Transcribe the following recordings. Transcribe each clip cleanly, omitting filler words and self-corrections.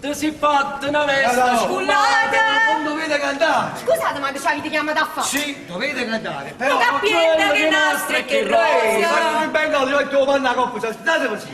Ti si fatta una veste Scusate! Non dovete cantare. Scusate, ma ci avete chiamato a fare? Sì, dovete cantare, però... Non capiente che nostra e che rosa! in Bengalo, io devo fare una coppa, state così.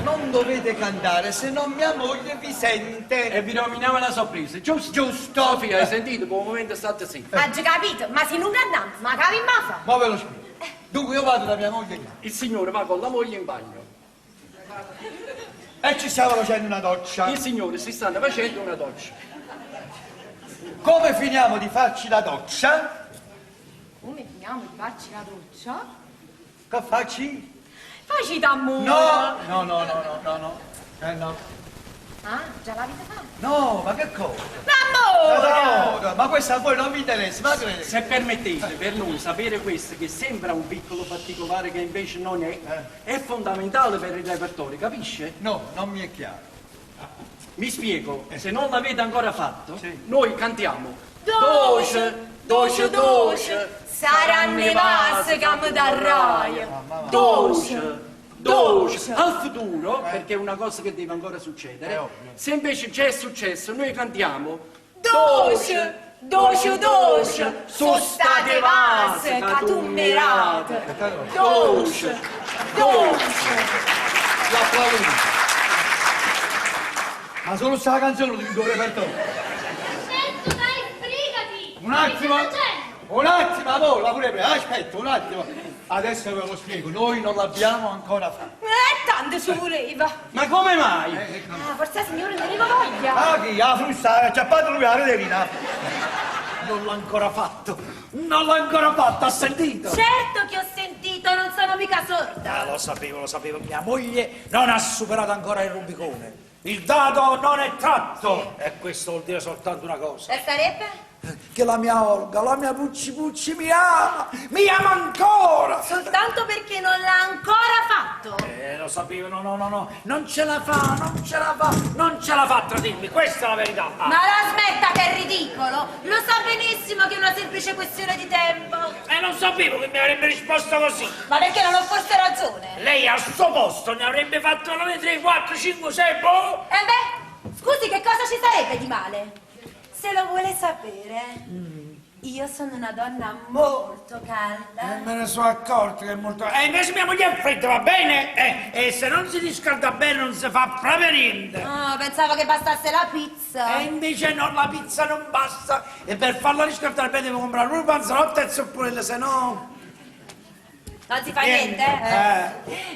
Non dovete cantare, se non mia moglie vi sente. E vi nominava la sorpresa, giusto? Giusto. Sofia, hai sentito? Per un momento state zitta. Ha già capito, ma se non cantante, ma capi in mafia? Ma ve lo spiego. Dunque io vado da mia moglie Il signore va con la moglie in bagno. e ci stiamo facendo una doccia. Il signore si stanno facendo una doccia. Come finiamo di farci la doccia? Come finiamo di farci la doccia? Che facci? Facci d'amore! No! No. Ah, già l'avete fatto? No, ma che cosa? L'amore! No, ma questo a voi non vi interessa, ma crede. Se permettete, per noi sapere questo, che sembra un piccolo particolare che invece non è fondamentale per il repertorio, capisce? No, non mi è chiaro. Mi spiego, se non l'avete ancora fatto, Sì. noi cantiamo Doce, saranno le vasse che mi darai. Doce, al futuro, perché è una cosa che deve ancora succedere. ovvio. Se invece già è successo, noi cantiamo Doce, sono state vasse che tu mirate. Doce. L'applaudito. Ma solo sta canzone di tuo repertorio. Sento, dai, sbrigati! Un attimo, amore, pure prima. Aspetta, un attimo. Adesso ve lo spiego, noi non l'abbiamo ancora fatto. Tanto ci voleva. Ma come mai? Ah, forse il signore ne aveva voglia. Ah, chi? La frusta, ha acciappato lui la rederina. Non l'ha ancora fatto, ha sentito? Certo che ho sentito, non sono mica sorda. Lo sapevo, mia moglie non ha superato ancora il Rubicone. Il dado non è tratto. E questo vuol dire soltanto una cosa. E sarebbe? Che la mia Olga, la mia Pucci mi ama ancora. Soltanto perché non l'ha ancora fatto. Lo sapevo, no, non ce la fa a tradirmi, questa è la verità. Ma la smetta che è ridicolo. Lo sa benissimo che è una semplice questione di tempo. E non sapevo che mi avrebbe risposto così. Ma perché non ho forse ragione? Lei al suo posto ne avrebbe fatto 1, 2, 3, 4, 5, 6, boh. Beh, scusi, che cosa ci sarebbe di male? Se lo vuole sapere, io sono una donna molto calda. Me ne sono accorto che è molto... E invece mia moglie è fredda, va bene? E se non si riscalda bene non si fa proprio niente. Ah, pensavo che bastasse la pizza. E invece no, la pizza non basta. E per farla riscaldare bene devo comprare un panzerotto e zuppurelle, se no... Non si fa niente?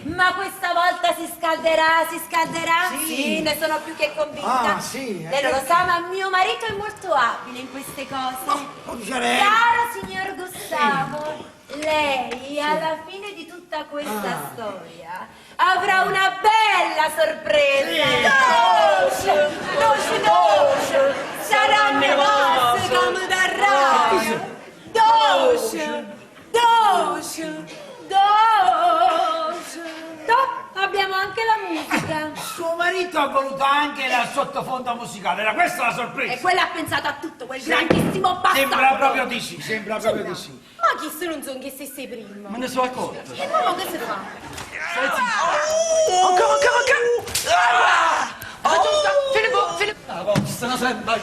Ma questa volta si scalderà? Sì, ne sono più che convinta. Ah, sì, Lei non lo sa, ma mio marito è molto abile in queste cose. Caro signor Gustavo, lei alla fine di tutta questa storia avrà una bella sorpresa. Doce, saranno le vasse che mi darai. Doce. Abbiamo anche la musica. Suo marito ha voluto anche la sottofondo musicale, era questa la sorpresa. E quella ha pensato a tutto, quel grandissimo bastardo. Sembra proprio di sì. Ma chi se non so che sei prima? Me ne sono accorto. E ma che si fa? La vostra sembra...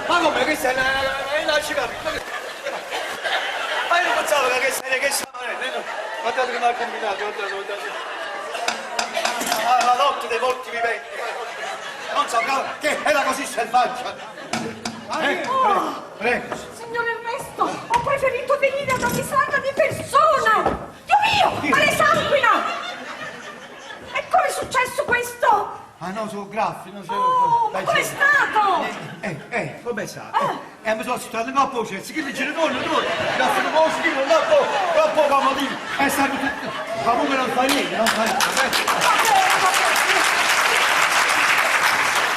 Ma come che sei una cicapita? Ma io non pensavo che sei che guardate che mi ha combinato, guardate. La notte dei morti viventi. Non so che era così selvaggia. Prego. Signor Ernesto, ho preferito venire da Misanga di persona. Dio mio, ma le sanguina! E come è successo questo? Ah no, sono graffi, non so. Oh, ma com'è stato? Come sa? Mi sono situato in appo, c'è, si chiede genitori, graffi non posso dire, troppo comodino. È stato tutto. Comunque non fa niente,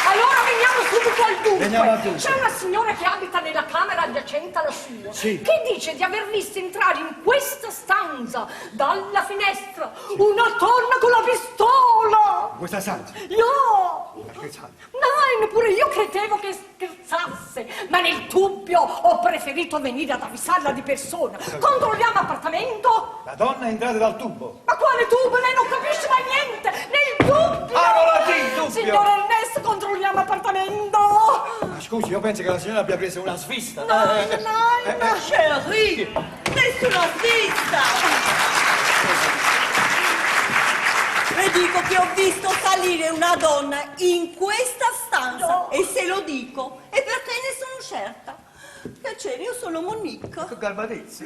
Allora veniamo subito Veniamo al dunque. dunque. C'è una signora che abita nella camera adiacente alla sua, Sì. che dice di aver visto entrare in questa stanza, dalla finestra, una donna con la pistola. Questa stanza? Io! Scherzate. No, neppure io credevo che scherzasse, ma nel dubbio ho preferito venire ad avvisarla di persona. Controlliamo appartamento? La donna è entrata dal tubo. Ma quale dubbio? Lei non capisce mai niente! Nel dubbio! Ah, non la dico, dubbio! Signor Ernesto, controlliamo appartamento! Ma scusi, io penso che la signora abbia preso una svista. No. Chérie, nessuna svista! Le dico che ho visto salire una donna in questa stanza No. e se lo dico è perché ne sono certa. Piacere, io sono Monique. Che garbatezza.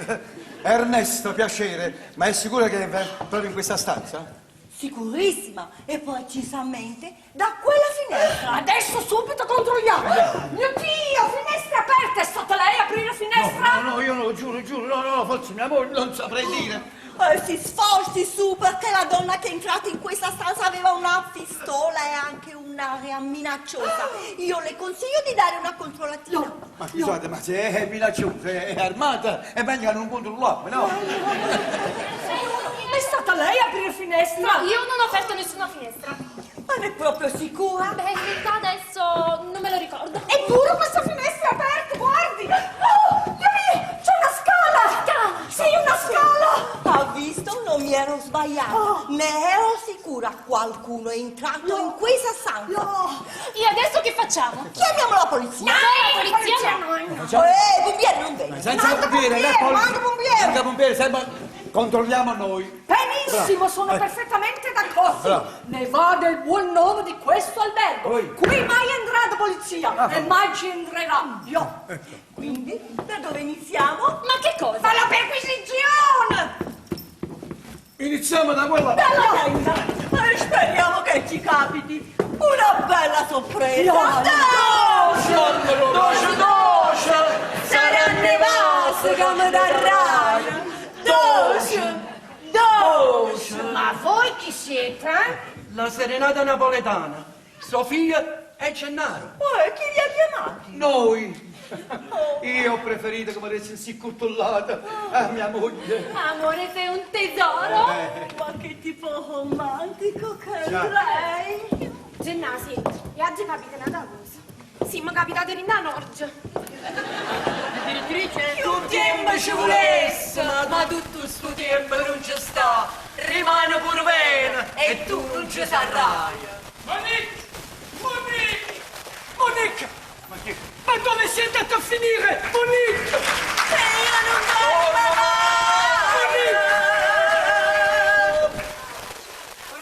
Ernesto, piacere, ma è sicura che è proprio in questa stanza? Sicurissima e precisamente da quella finestra. Adesso subito controlliamo! Mio Dio, finestre aperte! È stata lei a aprire la finestra? No, io no, giuro, no, forse mia moglie non saprei dire. Si sforzi su perché la donna che è entrata in questa stanza aveva una pistola e anche un'aria minacciosa. Io le consiglio di dare una controllatina. Ma scusate, ma se è minacciosa, è armata, è meglio che non controlliamo, no? È stata lei a aprire finestra? No, io non ho aperto nessuna finestra. Ma ne è proprio sicura? Beh, in realtà adesso non me lo ricordo. Eppure questa finestra è aperta, guardi! Oh, c'è una scala! Scala! Sì, una scala! Ha visto? Non mi ero sbagliata. Ne ero sicura. Qualcuno è entrato in questa stanza. E adesso che facciamo? Chiamiamo la polizia. No, la polizia no. Pompieri non vengono. Senza pompiere, manda pompiere. Senza pompiere, sempre controlliamo noi. Benissimo, sono perfettamente d'accordo. Bravo. Ne va del buon nome di questo albergo. Poi. Qui mai andrà la polizia e mai ci entrerà. Io. Quindi, da dove iniziamo? Ma che cosa? Ma la perquisizione! Iniziamo da quella. Dalla tenda! Speriamo che ci capiti una bella sorpresa. Doce! Sarà nevato come da raio. Doce! Ma voi chi siete? La serenata napoletana, Sofia e Gennaro. Chi li ha chiamati? Noi. Io ho preferito che mi avessi sì cutollata a mia moglie. Amore, sei un tesoro. Ma che tipo romantico che lei. Gennasi, e oggi capita una cosa. Sì, ma capitate in da Norge. Direttrice, tu tempo ci volesse, ma tutto sto tempo non ci sta. Rimane pure bene e tu non ci sarai. Monique! Ma dove siete andati a finire? Monique!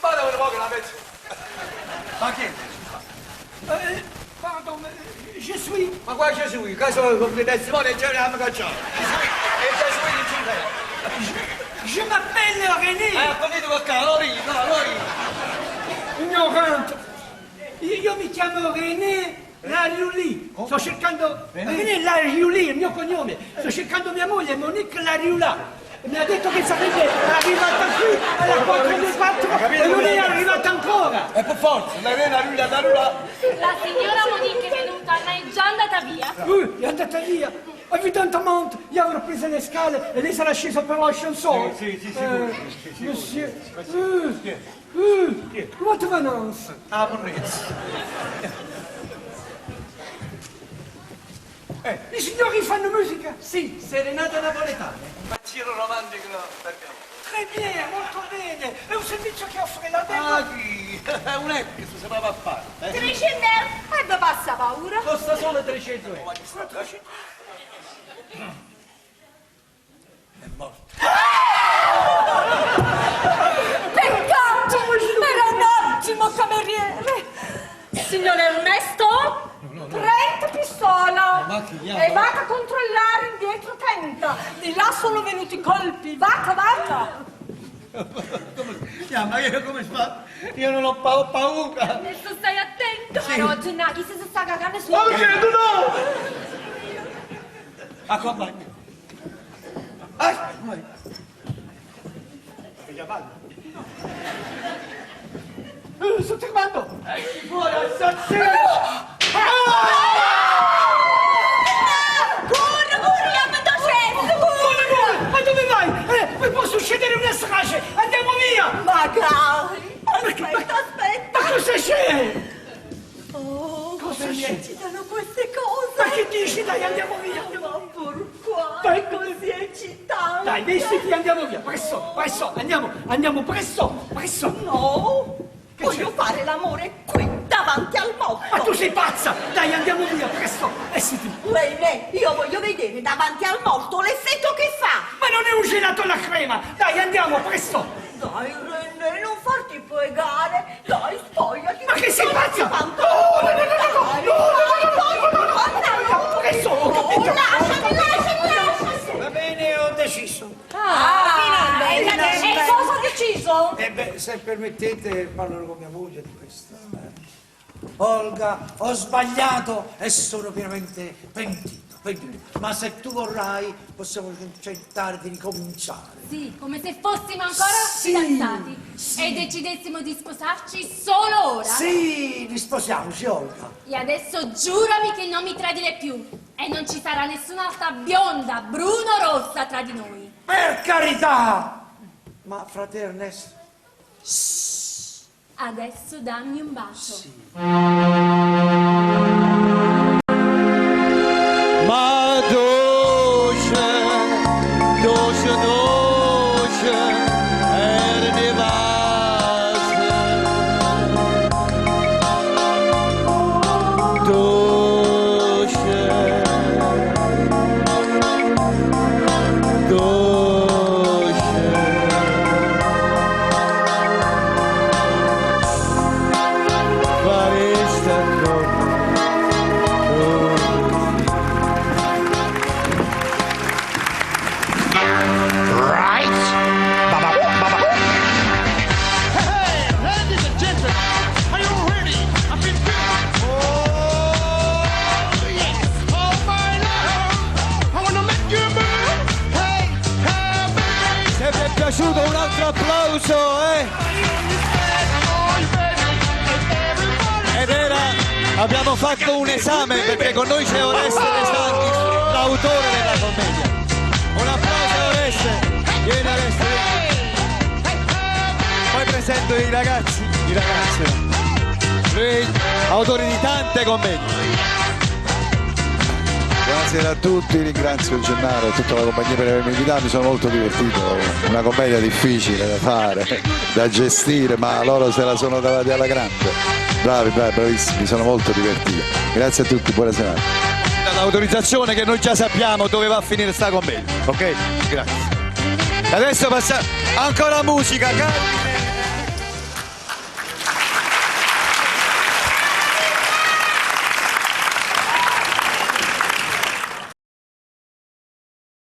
Guarda un po' che la pezzo. Ma chi? Pardon, je suis... Ma qua c'è lui, caso con le testimoni c'è una cacciata. E c'è lui di Cile. Je m'appelle René! Finito col caro, noi. Ignorante! Io mi chiamo René Lariuli. Sto cercando... René Lariuli, il mio cognome. Sto cercando mia moglie, Monique Lariula. Mi ha detto che sarebbe arrivata qui alla 4 del 4 e non è arrivata ancora. E per forza, la rula. La signora Monique è venuta, ma è già andata via. È andata via. Evidentemente, io avrò preso le scale e lei sarà scesa per l'ascensore. Sì, sicuro. Monsieur, what venance? Ah, Monnezza. I signori fanno musica? Sì, serenata napoletana. Ma giro romantico no, perché? Très bien, molto bene. È un servizio che offre la Ah, chi? È un ex che si sapeva a fare. 300 euro? E vi passa paura? Costa solo 300 euro. È morto. Peccato! Era un ottimo cameriere! Signor Ernesto? 30 pistola! E vada a controllare indietro tenta! Di là sono venuti colpi! Vada! Ma io come si fa? Io non ho paura. Adesso stai attento. Però Gennadi, se si sta cagando su... Oh, che tu no! Accompagni. Vai. Sto fermando! Fuori, assassino! Ma dove vai? Poi può succedere una strage! Andiamo via! Magari. Perché? Aspetta. Ma cosa c'è? Oh, Cosa come c'è? mi eccitano queste cose? Ma che dici? Dai, andiamo via! Ma pourquoi? Dai. Così eccitante. Dai, vestiti, andiamo via! Presto, andiamo, presto! No, voglio fare l'amore qui, davanti al morto. Ma tu sei pazza! Dai, andiamo via, presto! Vestiti! René, io voglio vedere davanti al morto l'effetto che fa. Ma non è un gelato alla crema! Dai, andiamo, presto! Dai, René, non farti pregare. Dai, spogliati. Ma che sei pazza? No, Presto, ho capito! lasciami. Va bene, ho deciso. E cosa ha deciso? E beh, se permettete, parlo con mia moglie di questo. Olga, ho sbagliato e sono pienamente pentito. Ma se tu vorrai, possiamo tentare di ricominciare. Sì, come se fossimo ancora Sì, fidanzati sì. e decidessimo di sposarci solo ora. Sì, risposiamoci, Olga. E adesso giurami che non mi tradire più e non ci sarà nessun'altra bionda, bruno, rossa tra di noi. Per carità! Ma frate Ernesto, Adesso dammi un bacio. Ma dolce, dolce, dolce, ernevase. Dolce, dolce. Faresta come Ladies and gentlemen, are you ready? I've been good. Oh, yes. Oh, my love. I wanna make you move. Hey, hey, baby. Se vi è piaciuto un altro applauso, Ed era, abbiamo fatto un esame perché con noi c'è Oreste De Santis, l'autore della commedia. Un applauso a Oreste, vieni Oreste. Poi presento i ragazzi, lui, autore di tante commedie. Buonasera a tutti, ringrazio Gennaro e tutta la compagnia per avermi invitato, mi sono molto divertito, una commedia difficile da fare, da gestire, ma loro se la sono davati alla grande. Bravi, bravissimi, mi sono molto divertito. Grazie a tutti, buona serata. L'autorizzazione che noi già sappiamo dove va a finire sta commedia, ok? Grazie. Adesso passa ancora musica, cari.